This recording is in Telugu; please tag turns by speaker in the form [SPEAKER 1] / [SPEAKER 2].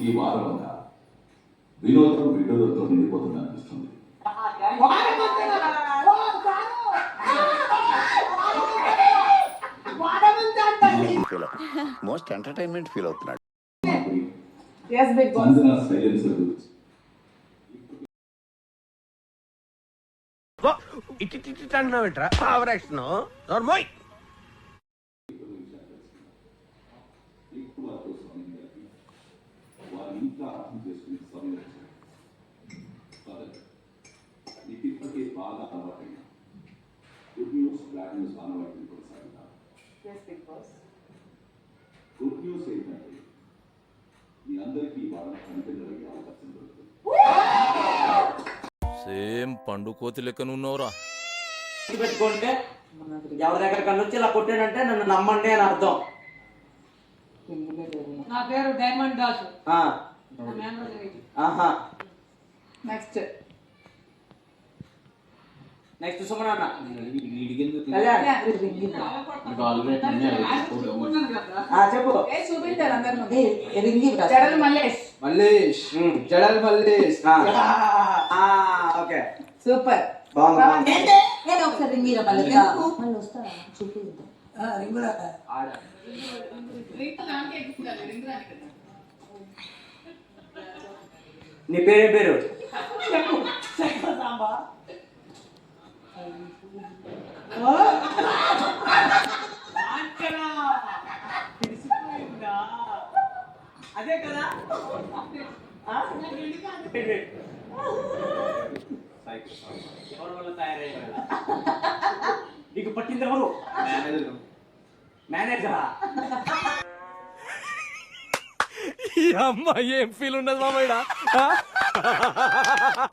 [SPEAKER 1] ఈ వారం అంతా వినోదం వినోదంతో నిండిపోతుంది అనిపిస్తుంది.
[SPEAKER 2] మోస్ట్ ఎంటర్టైన్మెంట్ ఫీల్ అవుతున్నాడు.
[SPEAKER 3] ఇట్లా పవర్ యాక్షన్ నార్మల్
[SPEAKER 1] ఇంకా అర్థం చేసుకునే సమయం నీకు ఇప్పటికే బాగా అలవాటైన గుడ్ న్యూస్ బ్యాడ్ న్యూస్ ఆనవాయితీని కొనసాగుతారు. గుడ్ న్యూస్ ఏంటంటే మీ అందరికీ వాళ్ళ కంటెంట్ అయ్యే అవకాశం దొరుకుతుంది.
[SPEAKER 4] సేమ్ పండు కోతి లెక్కన ఉన్నవరా.
[SPEAKER 5] పెట్టుకుంటే ఎవరి దగ్గర కన్నా వచ్చి ఇలా కొట్టాడంటే నన్ను నమ్మండి అని అర్థం.
[SPEAKER 6] నా పేరు డైమండ్ దాస్. నెక్స్ట్
[SPEAKER 5] నెక్స్ట్ సుమనన్న చెప్పు.
[SPEAKER 6] చూపించారు అందరు
[SPEAKER 5] మల్లేష్ జడల్ మల్లేష్. ఓకే
[SPEAKER 6] సూపర్
[SPEAKER 5] బాగుంది.
[SPEAKER 7] ఒకసారి మీరు మళ్ళీ వస్తారా చూపిద్దాం.
[SPEAKER 5] నీ పేరే పేరు అదే కదా. ఎవరి వల్ల తయారయ్యారు? నీకు పట్టింది ఎవరు? మేనేజరా?
[SPEAKER 4] ఈ అమ్మాయి ఏం ఫీల్ ఉండదు మామయ్య.